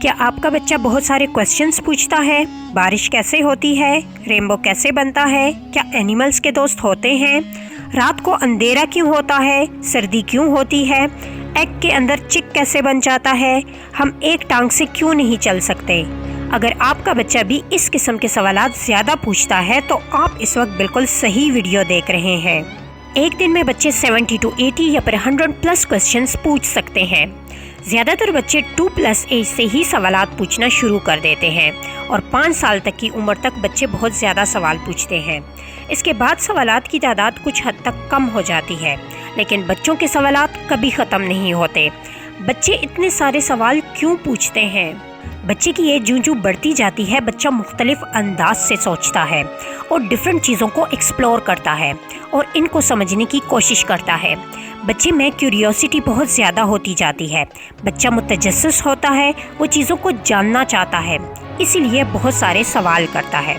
کیا آپ کا بچہ بہت سارے کویسچنز پوچھتا ہے؟ بارش کیسے ہوتی ہے؟ رینبو کیسے بنتا ہے؟ کیا اینیملز کے دوست ہوتے ہیں؟ رات کو اندھیرا کیوں ہوتا ہے؟ سردی کیوں ہوتی ہے؟ ایگ کے اندر چک کیسے بن جاتا ہے؟ ہم ایک ٹانگ سے کیوں نہیں چل سکتے؟ اگر آپ کا بچہ بھی اس قسم کے سوالات زیادہ پوچھتا ہے تو آپ اس وقت بالکل صحیح ویڈیو دیکھ رہے ہیں۔ ایک دن میں بچے 70 to 80 یا پھر 100+ کویسچنز پوچھ سکتے ہیں۔ زیادہ تر بچے 2+ ایج سے ہی سوالات پوچھنا شروع کر دیتے ہیں اور 5 سال تک کی عمر تک بچے بہت زیادہ سوال پوچھتے ہیں۔ اس کے بعد سوالات کی تعداد کچھ حد تک کم ہو جاتی ہے، لیکن بچوں کے سوالات کبھی ختم نہیں ہوتے۔ بچے اتنے سارے سوال کیوں پوچھتے ہیں؟ بچے کی ایج جوں بڑھتی جاتی ہے، بچہ مختلف انداز سے سوچتا ہے اور ڈیفرنٹ چیزوں کو ایکسپلور کرتا ہے اور ان کو سمجھنے کی کوشش کرتا ہے۔ بچے میں کیوریوسٹی بہت زیادہ ہوتی جاتی ہے۔ بچہ متجسس ہوتا ہے، وہ چیزوں کو جاننا چاہتا ہے، اسی لیے بہت سارے سوال کرتا ہے۔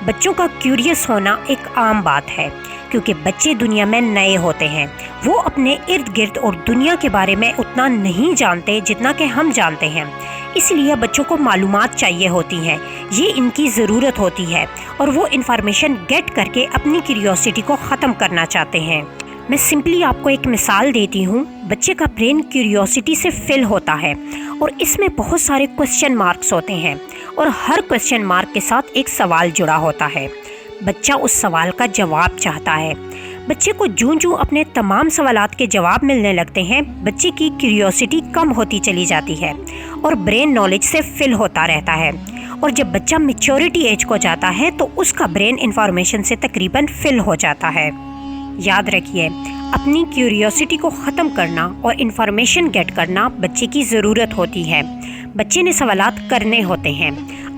بچوں کا کیوریس ہونا ایک عام بات ہے، کیونکہ بچے دنیا میں نئے ہوتے ہیں۔ وہ اپنے ارد گرد اور دنیا کے بارے میں اتنا نہیں جانتے جتنا کہ ہم جانتے ہیں، اس لیے بچوں کو معلومات چاہیے ہوتی ہیں، یہ ان کی ضرورت ہوتی ہے اور وہ انفارمیشن گیٹ کر کے اپنی کیوریوسٹی کو ختم کرنا چاہتے ہیں۔ میں سمپلی آپ کو ایک مثال دیتی ہوں۔ بچے کا برین کیوریوسٹی سے فل ہوتا ہے اور اس میں بہت سارے کویسچن مارکس ہوتے ہیں اور ہر کویسچن مارک کے ساتھ ایک سوال جڑا ہوتا ہے۔ بچہ اس سوال کا جواب چاہتا ہے۔ بچے کو جوں اپنے تمام سوالات کے جواب ملنے لگتے ہیں، بچے کی کیوریوسٹی کم ہوتی چلی جاتی ہے اور برین نالج سے فل ہوتا رہتا ہے، اور جب بچہ میچورٹی ایج کو جاتا ہے تو اس کا برین انفارمیشن سے تقریباً فل ہو جاتا ہے۔ یاد رکھیے، اپنی کیوریوسٹی کو ختم کرنا اور انفارمیشن گیٹ کرنا بچے کی ضرورت ہوتی ہے۔ بچے نے سوالات کرنے ہوتے ہیں۔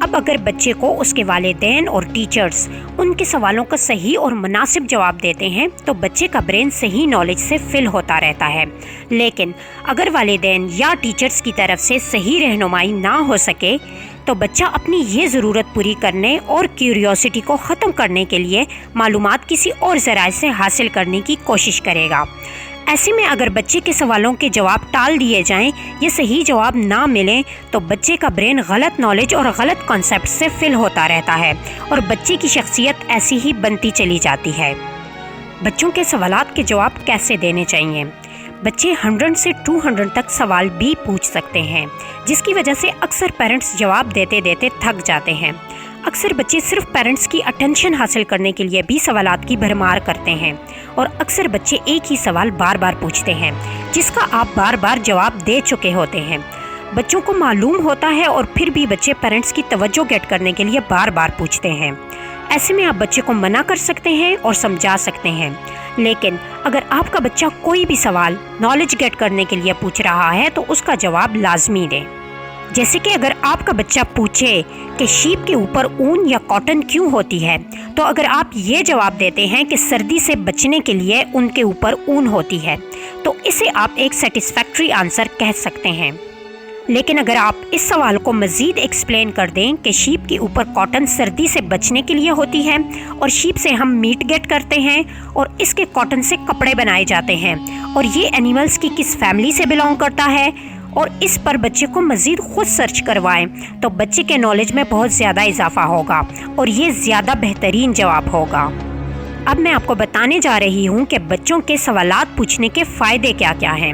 اب اگر بچے کو اس کے والدین اور ٹیچرز ان کے سوالوں کا صحیح اور مناسب جواب دیتے ہیں تو بچے کا برین صحیح نالج سے فل ہوتا رہتا ہے، لیکن اگر والدین یا ٹیچرز کی طرف سے صحیح رہنمائی نہ ہو سکے تو بچہ اپنی یہ ضرورت پوری کرنے اور کیوریوسٹی کو ختم کرنے کے لیے معلومات کسی اور ذرائع سے حاصل کرنے کی کوشش کرے گا۔ ایسے میں اگر بچے کے سوالوں کے جواب ٹال دیے جائیں یا صحیح جواب نہ ملیں تو بچے کا برین غلط نالج اور غلط کانسیپٹ سے فل ہوتا رہتا ہے اور بچے کی شخصیت ایسی ہی بنتی چلی جاتی ہے۔ بچوں کے سوالات کے جواب کیسے دینے چاہیے؟ بچے 100 سے 200 تک سوال بھی پوچھ سکتے ہیں، جس کی وجہ سے اکثر پیرنٹس جواب دیتے دیتے تھک جاتے ہیں۔ اکثر بچے صرف پیرنٹس کی اٹینشن حاصل کرنے کے لیے بھی سوالات کی بھرمار کرتے ہیں، اور اکثر بچے ایک ہی سوال بار بار پوچھتے ہیں جس کا آپ بار بار جواب دے چکے ہوتے ہیں۔ بچوں کو معلوم ہوتا ہے اور پھر بھی بچے پیرنٹس کی توجہ گیٹ کرنے کے لیے بار بار پوچھتے ہیں۔ ایسے میں آپ بچے کو منع کر سکتے ہیں اور سمجھا سکتے ہیں، لیکن اگر آپ کا بچہ کوئی بھی سوال نالج گیٹ کرنے کے لیے پوچھ رہا ہے تو اس کا جواب لازمی دیں۔ جیسے کہ اگر آپ کا بچہ پوچھے کہ شیپ کے اوپر اون یا کاٹن کیوں ہوتی ہے، تو اگر آپ یہ جواب دیتے ہیں کہ سردی سے بچنے کے لیے ان کے اوپر اون ہوتی ہے، تو اسے آپ ایک سیٹسفیکٹری آنسر کہہ سکتے ہیں۔ لیکن اگر آپ اس سوال کو مزید ایکسپلین کر دیں کہ شیپ کے اوپر کاٹن سردی سے بچنے کے لیے ہوتی ہے اور شیپ سے ہم میٹ گیٹ کرتے ہیں اور اس کے کاٹن سے کپڑے بنائے جاتے ہیں، اور یہ اینیملز کی کس فیملی سے بلانگ کرتا ہے، اور اس پر بچے کو مزید خود سرچ کروائیں، تو بچے کے نالج میں بہت زیادہ اضافہ ہوگا اور یہ زیادہ بہترین جواب ہوگا۔ اب میں آپ کو بتانے جا رہی ہوں کہ بچوں کے سوالات پوچھنے کے فائدے کیا کیا ہیں۔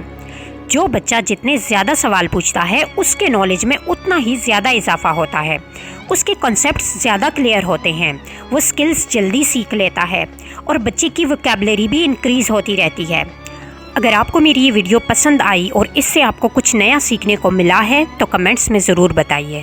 جو بچہ جتنے زیادہ سوال پوچھتا ہے اس کے نالج میں اتنا ہی زیادہ اضافہ ہوتا ہے، اس کے کنسیپٹس زیادہ کلیئر ہوتے ہیں، وہ سکلز جلدی سیکھ لیتا ہے اور بچے کی ووکیبلری بھی انکریز ہوتی رہتی ہے۔ اگر آپ کو میری یہ ویڈیو پسند آئی اور اس سے آپ کو کچھ نیا سیکھنے کو ملا ہے تو کمنٹس میں ضرور بتائیے۔